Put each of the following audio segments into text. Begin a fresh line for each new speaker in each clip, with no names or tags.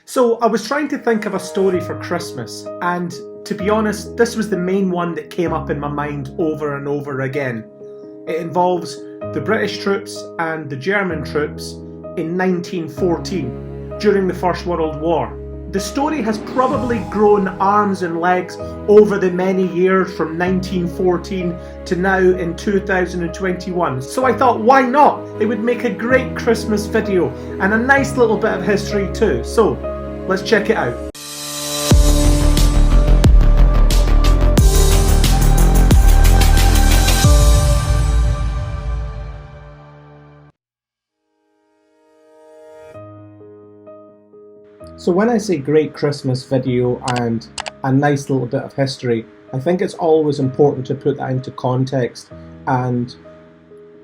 So I was trying to think of a story for Christmas, and to be honest, this was the main one that came up in my mind over and over again. It involves the British troops and the German troops in 1914, during the First World War. The story has probably grown arms and legs over the many years from 1914 to now in 2021. So I thought, why not? It would make a great Christmas video and a nice little bit of history too. So let's check it out. So when I say great Christmas video and a nice little bit of history, I think it's always important to put that into context and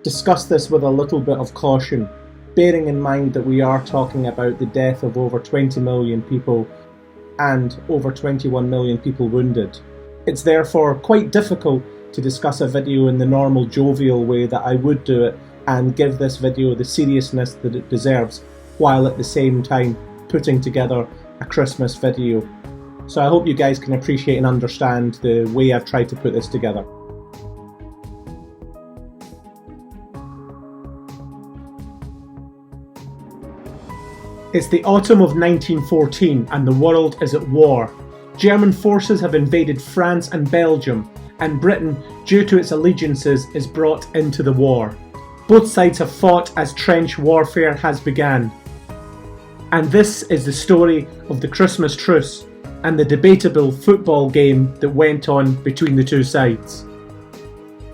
discuss this with a little bit of caution, bearing in mind that we are talking about the death of over 20 million people and over 21 million people wounded. It's therefore quite difficult to discuss a video in the normal jovial way that I would do it and give this video the seriousness that it deserves, while at the same time putting together a Christmas video. So I hope you guys can appreciate and understand the way I've tried to put this together. It's the autumn of 1914 and the world is at war. German forces have invaded France and Belgium, and Britain, due to its allegiances, is brought into the war. Both sides have fought as trench warfare has begun. And this is the story of the Christmas Truce and the debatable football game that went on between the two sides.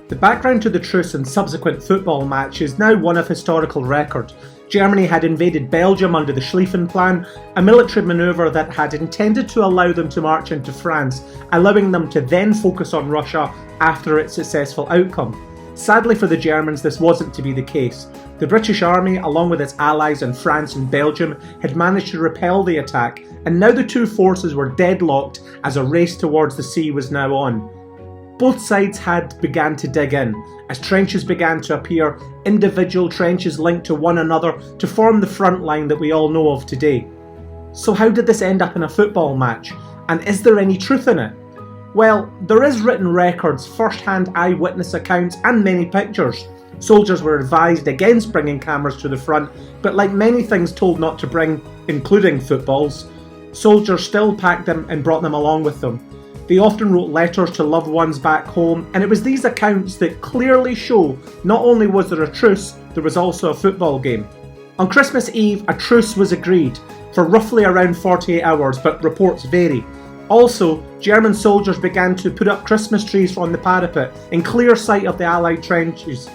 The background to the truce and subsequent football match is now one of historical record. Germany had invaded Belgium under the Schlieffen Plan, a military manoeuvre that had intended to allow them to march into France, allowing them to then focus on Russia after its successful outcome. Sadly for the Germans, this wasn't to be the case. The British Army, along with its allies in France and Belgium, had managed to repel the attack, and now the two forces were deadlocked as a race towards the sea was now on. Both sides had begun to dig in, as trenches began to appear, individual trenches linked to one another to form the front line that we all know of today. So how did this end up in a football match? And is there any truth in it? Well, there is written records, first-hand eyewitness accounts and many pictures. Soldiers were advised against bringing cameras to the front, but like many things told not to bring, including footballs, soldiers still packed them and brought them along with them. They often wrote letters to loved ones back home, and it was these accounts that clearly show not only was there a truce, there was also a football game. On Christmas Eve, a truce was agreed for roughly around 48 hours, but reports vary. Also, German soldiers began to put up Christmas trees on the parapet in clear sight of the Allied trenches.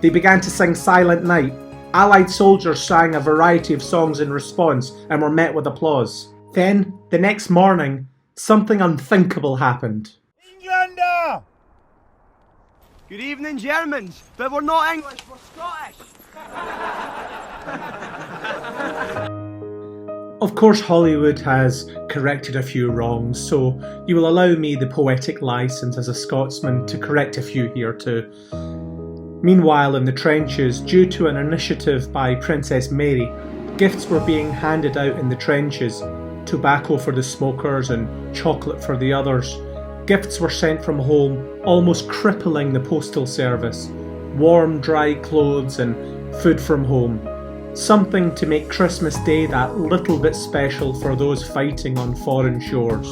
They began to sing Silent Night. Allied soldiers sang a variety of songs in response and were met with applause. Then, the next morning, something unthinkable happened.
Englander!
Good evening, Germans, but we're not English, we're Scottish.
Of course, Hollywood has corrected a few wrongs, so you will allow me the poetic license as a Scotsman to correct a few here too. Meanwhile, in the trenches, due to an initiative by Princess Mary, gifts were being handed out in the trenches, tobacco for the smokers and chocolate for the others. Gifts were sent from home, almost crippling the postal service. Warm, dry clothes and food from home. Something to make Christmas Day that little bit special for those fighting on foreign shores.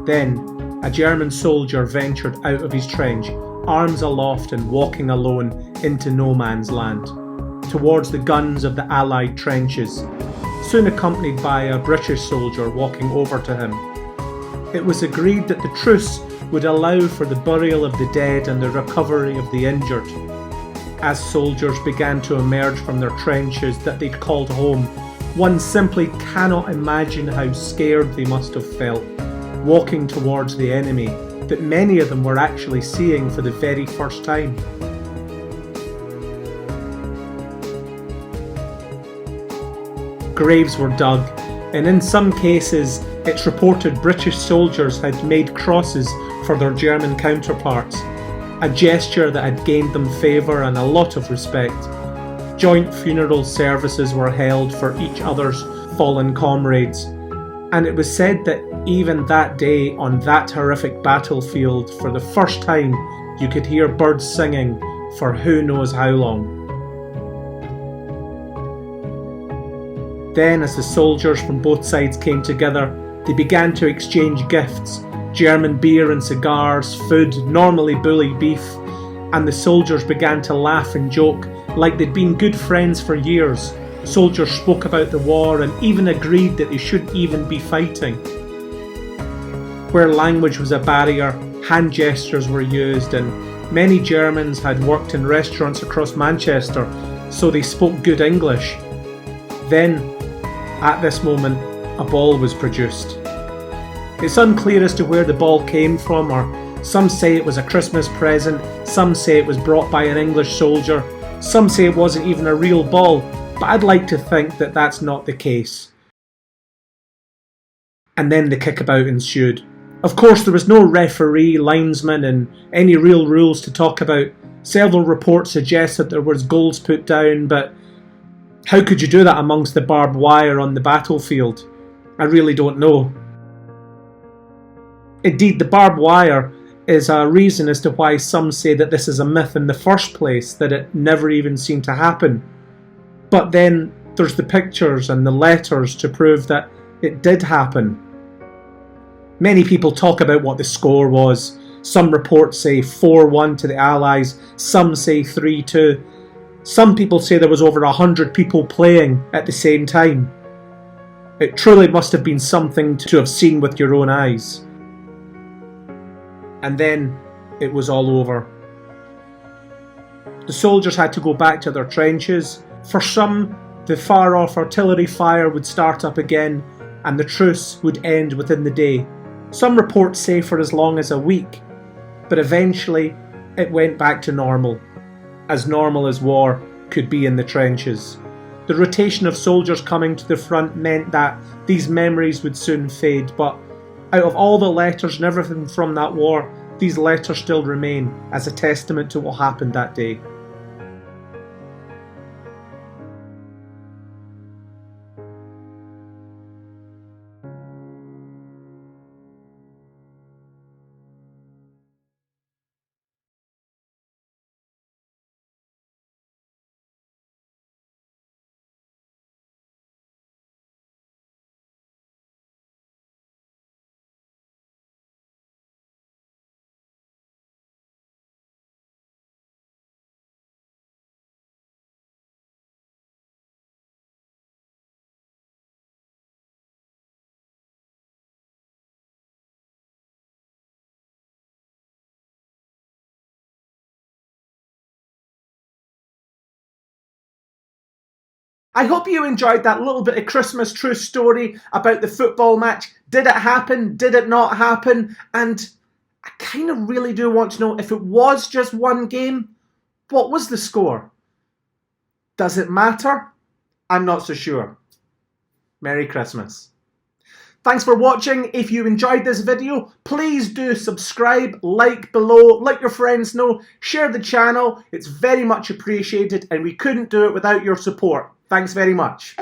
Then, a German soldier ventured out of his trench, arms aloft and walking alone into no man's land, towards the guns of the Allied trenches, soon accompanied by a British soldier walking over to him. It was agreed that the truce would allow for the burial of the dead and the recovery of the injured. As soldiers began to emerge from their trenches that they'd called home, one simply cannot imagine how scared they must have felt, walking towards the enemy that many of them were actually seeing for the very first time. Graves were dug, and in some cases it's reported British soldiers had made crosses for their German counterparts, a gesture that had gained them favour and a lot of respect. Joint funeral services were held for each other's fallen comrades, And it was said that even that day on that horrific battlefield, for the first time, you could hear birds singing for who knows how long. Then, as the soldiers from both sides came together, they began to exchange gifts: German beer and cigars, food, normally bully beef, and the soldiers began to laugh and joke like they'd been good friends for years. Soldiers spoke about the war and even agreed that they shouldn't even be fighting. Where language was a barrier, hand gestures were used, and many Germans had worked in restaurants across Manchester, so they spoke good English. Then, at this moment, a ball was produced. It's unclear as to where the ball came from, or some say it was a Christmas present, some say it was brought by an English soldier, some say it wasn't even a real ball, but I'd like to think that that's not the case. And then the kickabout ensued. Of course, there was no referee, linesman, and any real rules to talk about. Several reports suggest that there was goals put down, but how could you do that amongst the barbed wire on the battlefield? I really don't know. Indeed, the barbed wire is a reason as to why some say that this is a myth in the first place, that it never even seemed to happen. But then there's the pictures and the letters to prove that it did happen. Many people talk about what the score was. Some reports say 4-1 to the Allies, some say 3-2. Some people say there was over 100 people playing at the same time. It truly must have been something to have seen with your own eyes. And then it was all over. The soldiers had to go back to their trenches. For some, the far-off artillery fire would start up again, and the truce would end within the day. Some reports say for as long as a week, but eventually it went back to normal as war could be in the trenches. The rotation of soldiers coming to the front meant that these memories would soon fade, but out of all the letters and everything from that war, these letters still remain as a testament to what happened that day. I hope you enjoyed that little bit of Christmas Truce story about the football match. Did it happen? Did it not happen? And I kind of really do want to know, if it was just one game, what was the score? Does it matter? I'm not so sure. Merry Christmas. Thanks for watching. If you enjoyed this video, please do subscribe, like below, let your friends know, share the channel. It's very much appreciated, and we couldn't do it without your support. Thanks very much.